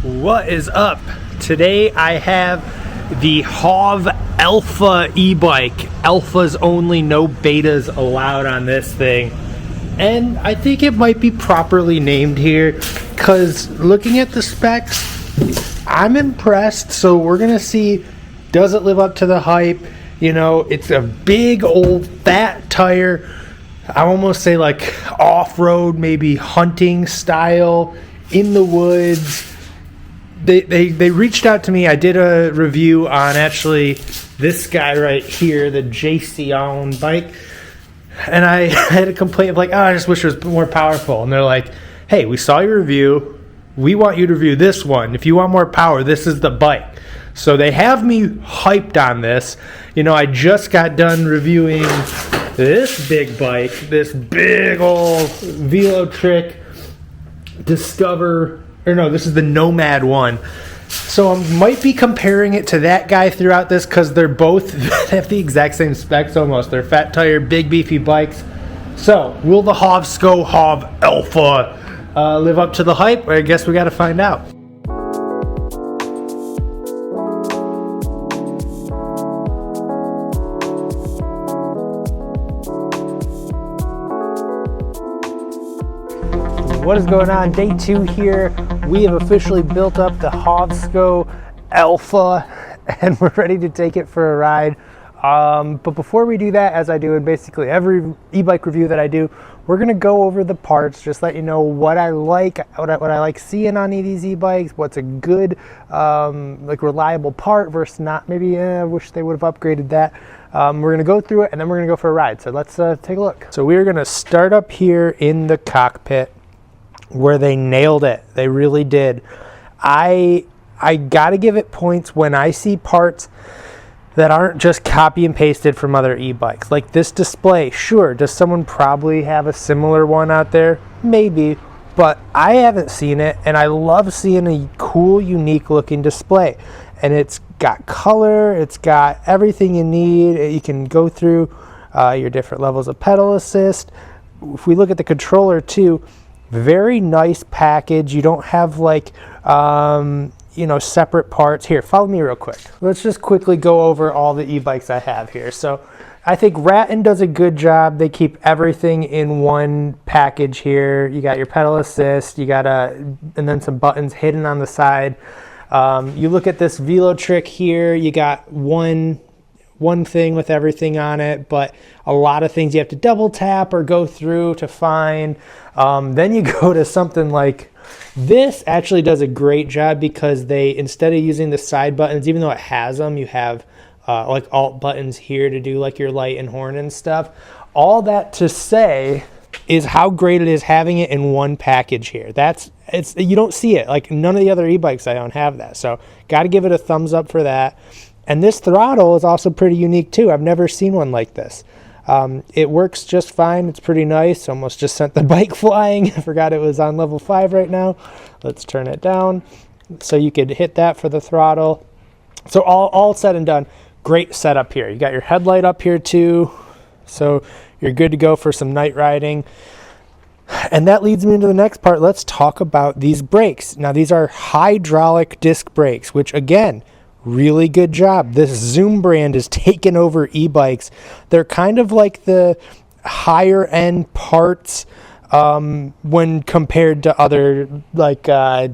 What is up? Today I have the HovAlpha e-bike. Alphas only, no betas allowed on this thing. And I think it might be properly named here because looking at the specs, I'm impressed. So we're gonna see, does it live up to the hype? You know, it's a big old fat tire. I almost say like off-road, maybe hunting style, in the woods. They reached out to me. I did a review on actually this guy right here, the JC bike. And I had a complaint of like, oh, I just wish it was more powerful. And they're like, hey, we saw your review. We want you to review this one. If you want more power, this is the bike. So they have me hyped on this. You know, I just got done reviewing this big bike, this big old Velotric Discover, or no, this is the Nomad one. So I might be comparing it to that guy throughout this because they're both have the exact same specs almost. They're fat tire, big beefy bikes. So will the Hovsco HovAlpha live up to the hype? I guess we got to find out. What is going on? Day 2 here. We have officially built up the Hovsco Alpha and we're ready to take it for a ride. But before we do that, as I do in basically every e-bike review that I do, we're gonna go over the parts, just let you know what I like, what I like seeing on these e-bikes, what's a good, like reliable part versus not. Maybe I wish they would have upgraded that. We're gonna go through it and then we're gonna go for a ride. So let's take a look. So we're gonna start up here in the cockpit, where they nailed it. They really did. I gotta give it points when I see parts that aren't just copy and pasted from other e-bikes. Like this display, sure, does someone probably have a similar one out there? Maybe, but I haven't seen it, and I love seeing a cool, unique looking display. And it's got color, it's got everything you need. You can go through your different levels of pedal assist. If we look at the controller too, very nice package. You don't have like you know, separate parts. Here, follow me real quick. Let's just quickly go over all the e-bikes I have here. So I think Rattan does a good job. They keep everything in one package here. You got your pedal assist, you got and then some buttons hidden on the side. You look at this Velotric here, you got one thing with everything on it, but a lot of things you have to double tap or go through to find. Then you go to something like this. Actually does a great job because they, instead of using the side buttons, even though it has them, you have like alt buttons here to do like your light and horn and stuff. All that to say is how great it is having it in one package here. You don't see it. Like none of the other e-bikes I own have that. So got to give it a thumbs up for that. And this throttle is also pretty unique too. I've never seen one like this. It works just fine. It's pretty nice. Almost just sent the bike flying. I forgot it was on level 5 right now. Let's turn it down. So you could hit that for the throttle. So all said and done, great setup here. You got your headlight up here too. So you're good to go for some night riding. And that leads me into the next part. Let's talk about these brakes. Now these are hydraulic disc brakes, which again, really good job. This Zoom brand has taken over e-bikes. They're kind of like the higher end parts when compared to other like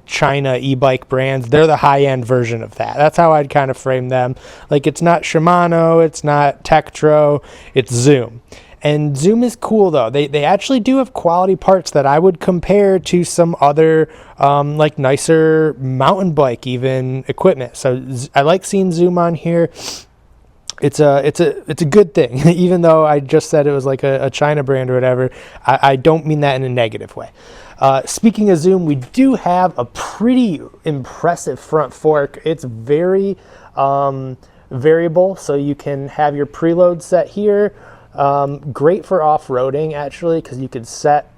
China e-bike brands. They're the high end version of that. That's how I'd kind of frame them. Like it's not Shimano, it's not Tektro, it's Zoom. And Zoom is cool though. They actually do have quality parts that I would compare to some other like nicer mountain bike even equipment. So I like seeing Zoom on here. It's a good thing. Even though I just said it was like a China brand or whatever, I don't mean that in a negative way. Speaking of Zoom, we do have a pretty impressive front fork. It's very variable, so you can have your preload set here. Great for off-roading actually, because you could set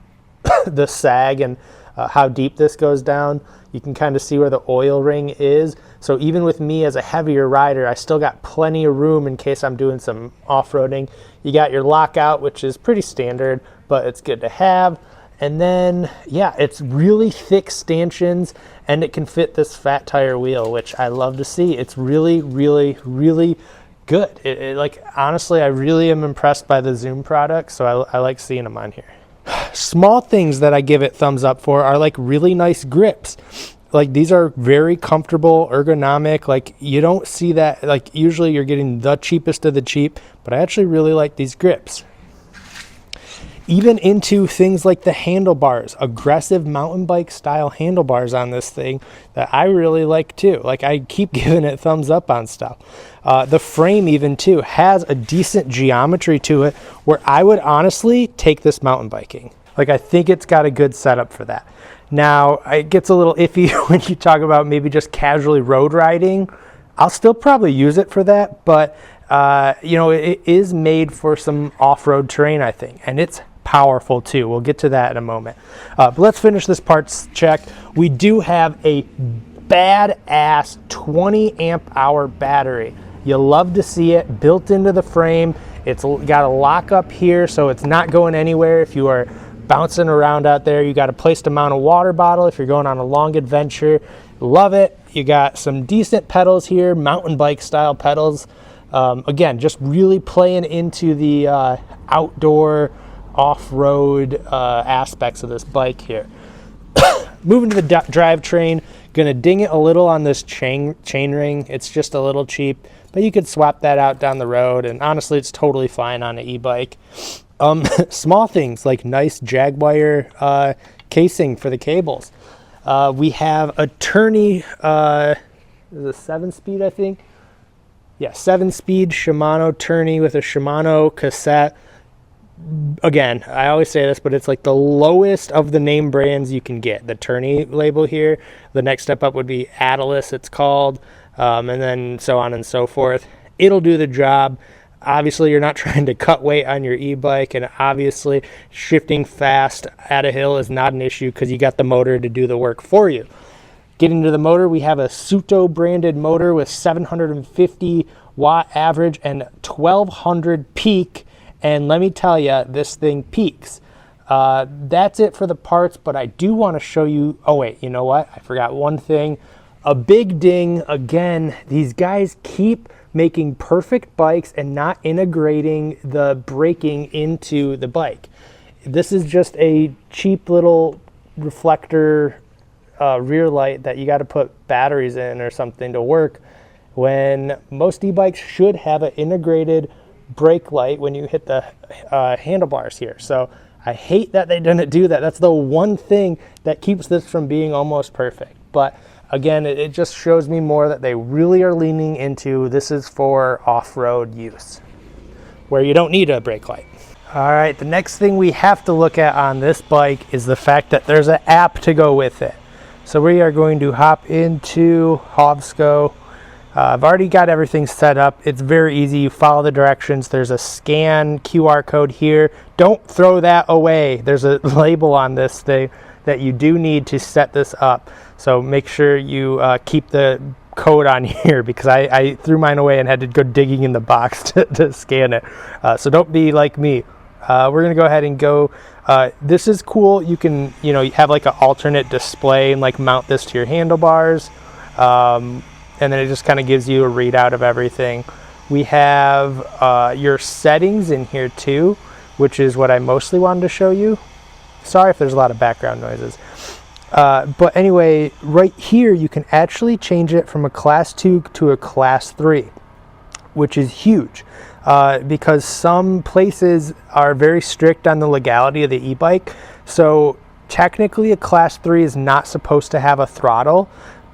the sag and how deep this goes down. You can kind of see where the oil ring is. So even with me as a heavier rider, I still got plenty of room in case I'm doing some off-roading. You got your lockout, which is pretty standard, but it's good to have. And then, yeah, it's really thick stanchions, and it can fit this fat tire wheel, which I love to see. It's really, really, really good. Like, honestly, I really am impressed by the Zoom product, so I like seeing them on here. Small things that I give it thumbs up for are like really nice grips. Like, these are very comfortable, ergonomic. Like, you don't see that, like, usually you're getting the cheapest of the cheap, but I actually really like these grips. Even into things like the handlebars, aggressive mountain bike style handlebars on this thing that I really like too. Like, I keep giving it thumbs up on stuff. The frame even too has a decent geometry to it where I would honestly take this mountain biking. Like, I think it's got a good setup for that. Now, it gets a little iffy when you talk about maybe just casually road riding. I'll still probably use it for that, but you know, it is made for some off-road terrain, I think, and it's powerful too. We'll get to that in a moment. But let's finish this parts check. We do have a badass 20 amp hour battery. You love to see it built into the frame. It's got a lock up here, so it's not going anywhere if you are bouncing around out there. You got a place to mount a water bottle if you're going on a long adventure. Love it. You got some decent pedals here, mountain bike style pedals. Again, just really playing into the outdoor off-road aspects of this bike here. Moving to the drivetrain, gonna ding it a little on this chain ring. It's just a little cheap, but you could swap that out down the road, and honestly it's totally fine on an e-bike. Small things like nice Jaguar casing for the cables. We have a tourney, is it 7-speed, I think? Yeah, 7-speed Shimano tourney with a Shimano cassette. Again, I always say this, but it's like the lowest of the name brands you can get. The tourney label here. The next step up would be Atlas, it's called, and then so on and so forth. It'll do the job. Obviously, you're not trying to cut weight on your e-bike, and obviously shifting fast at a hill is not an issue because you got the motor to do the work for you. Getting to the motor, we have a Suto branded motor with 750 watt average and 1200 peak, and let me tell you, this thing peaks. That's it for the parts, but I do want to show you, oh wait, you know what? I forgot one thing. A big ding, again, these guys keep making perfect bikes and not integrating the braking into the bike. This is just a cheap little reflector rear light that you got to put batteries in or something to work, when most e-bikes should have an integrated brake light when you hit the handlebars here. So I hate that they didn't do that. That's the one thing that keeps this from being almost perfect. But again, it just shows me more that they really are leaning into this is for off-road use, where you don't need a brake light. All right, the next thing we have to look at on this bike is the fact that there's an app to go with it. So we are going to hop into Hovsco. I've already got everything set up. It's very easy. You follow the directions. There's a scan QR code here. Don't throw that away. There's a label on this thing that you do need to set this up. So make sure you keep the code on here, because I threw mine away and had to go digging in the box to scan it. So don't be like me. We're gonna go ahead and go. This is cool. You can, you have like an alternate display and like mount this to your handlebars. And then it just kind of gives you a readout of everything. We have your settings in here too, which is what I mostly wanted to show you. Sorry if there's a lot of background noises. But anyway, right here you can actually change it from a class 2 to a class 3, which is huge. Because some places are very strict on the legality of the e-bike. So technically a class 3 is not supposed to have a throttle,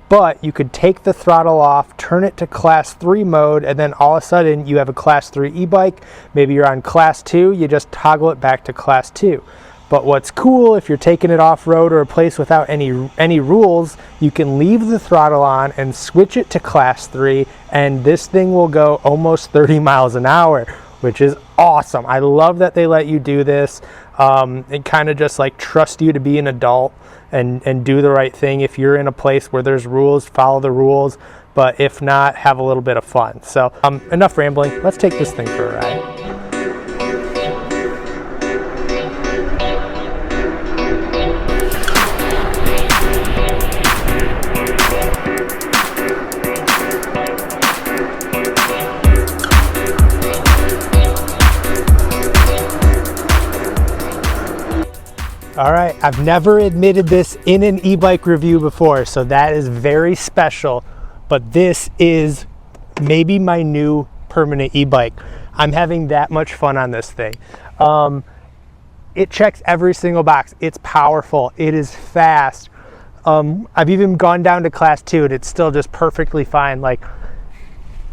but you could take the throttle off, turn it to class 3 mode, and then all of a sudden you have a class 3 e-bike. Maybe you're on class 2, you just toggle it back to class 2. But what's cool, if you're taking it off-road or a place without any rules, you can leave the throttle on and switch it to class 3, and this thing will go almost 30 miles an hour, which is awesome. I love that they let you do this and kind of just like trust you to be an adult and do the right thing. If you're in a place where there's rules, follow the rules, but if not, have a little bit of fun. So enough rambling, let's take this thing for a ride. All right, I've never admitted this in an e-bike review before, so that is very special, but this is maybe my new permanent e-bike. I'm having that much fun on this thing. It checks every single box. It's powerful, it is fast. I've even gone down to class 2 and it's still just perfectly fine. Like,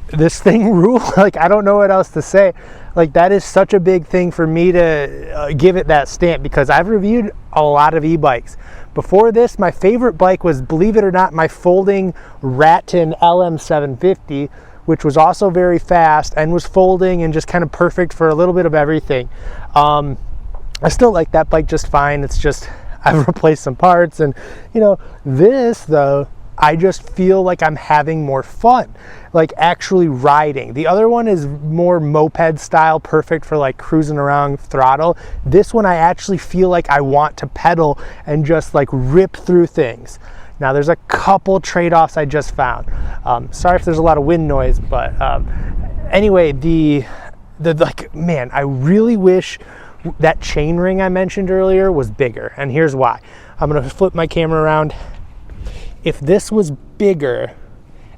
this thing rules. Like, I don't know what else to say. Like, that is such a big thing for me to give it that stamp, because I've reviewed a lot of e-bikes. Before this, my favorite bike was, believe it or not, my folding Ratton LM750, which was also very fast and was folding and just kind of perfect for a little bit of everything. I still like that bike just fine. It's just, I've replaced some parts, and you know, this though, I just feel like I'm having more fun, like actually riding. The other one is more moped style, perfect for like cruising around throttle. This one, I actually feel like I want to pedal and just like rip through things. Now there's a couple trade-offs I just found. Sorry if there's a lot of wind noise, but anyway, the like, man, I really wish that chain ring I mentioned earlier was bigger, and here's why. I'm gonna flip my camera around. If this was bigger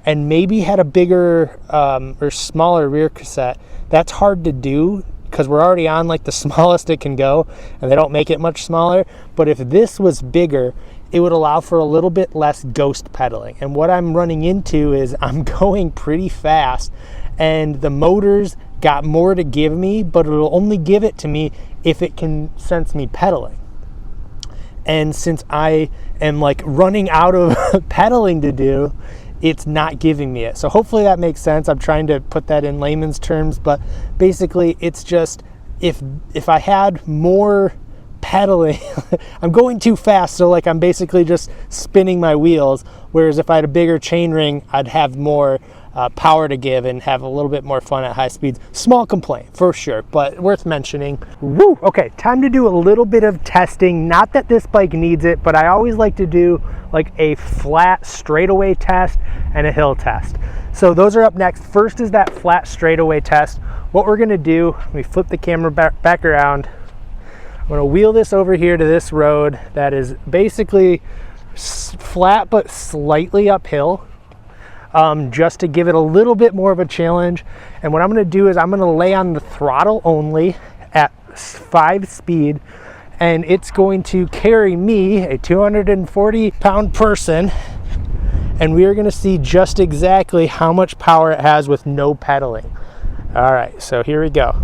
and maybe had a bigger or smaller rear cassette, that's hard to do because we're already on like the smallest it can go, and they don't make it much smaller. But if this was bigger, it would allow for a little bit less ghost pedaling. And what I'm running into is I'm going pretty fast, and the motor's got more to give me, but it'll only give it to me if it can sense me pedaling. And since I am like running out of pedaling to do, it's not giving me it. So hopefully that makes sense. I'm trying to put that in layman's terms, but basically it's just, if I had more pedaling, I'm going too fast, so like I'm basically just spinning my wheels, whereas if I had a bigger chain ring, I'd have more power to give and have a little bit more fun at high speeds. Small complaint for sure, but worth mentioning. Woo! Okay, time to do a little bit of testing. Not that this bike needs it, but I always like to do like a flat straightaway test and a hill test. So those are up next. First is that flat straightaway test. What we're gonna do, let me flip the camera back around. I'm gonna wheel this over here to this road that is basically flat but slightly uphill. Just to give it a little bit more of a challenge. And what I'm going to do is I'm going to lay on the throttle only at 5 speed, and it's going to carry me, a 240-pound person, and we are going to see just exactly how much power it has with no pedaling. All right, so here we go.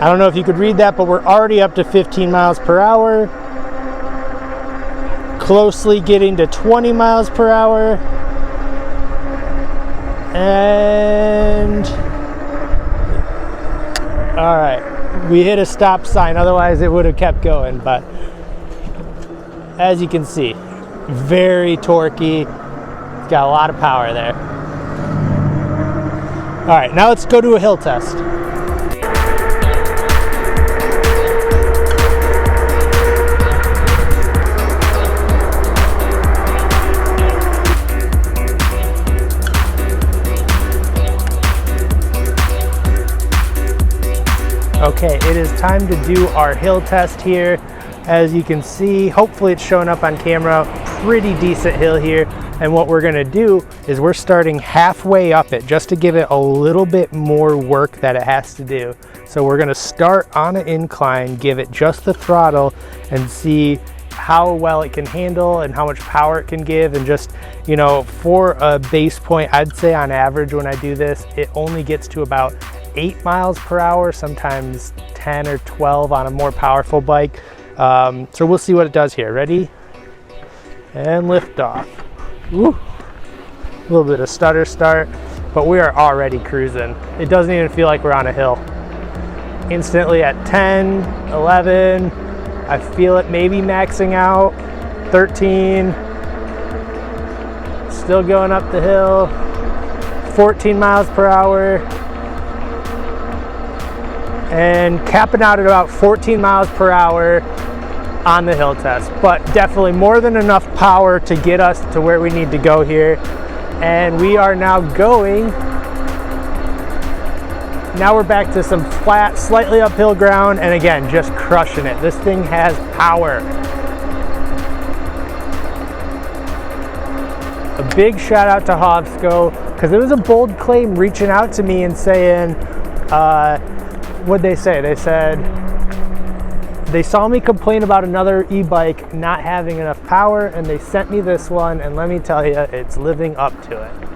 I don't know if you could read that, but we're already up to 15 miles per hour. Closely getting to 20 miles per hour. And all right, we hit a stop sign, otherwise it would have kept going, but as you can see, very torquey. It's got a lot of power there. All right, now let's go to a hill test. Okay, it is time to do our hill test here. As you can see, hopefully it's showing up on camera, pretty decent hill here. And what we're gonna do is we're starting halfway up it just to give it a little bit more work that it has to do. So we're gonna start on an incline, give it just the throttle, and see how well it can handle and how much power it can give. And just, you know, for a base point, I'd say on average when I do this, it only gets to about 8 miles per hour, sometimes 10 or 12 on a more powerful bike. So we'll see what it does here. Ready? And lift off. Woo. A little bit of stutter start, but we are already cruising. It doesn't even feel like we're on a hill. Instantly at 10, 11, I feel it maybe maxing out, 13, still going up the hill, 14 miles per hour, and capping out at about 14 miles per hour on the hill test. But definitely more than enough power to get us to where we need to go here. and we are now going. Now we're back to some flat, slightly uphill ground, and again, just crushing it. This thing has power. A big shout out to Hovsco, because it was a bold claim reaching out to me and saying, what'd they say? They said they saw me complain about another e-bike not having enough power, and they sent me this one, and let me tell you, it's living up to it.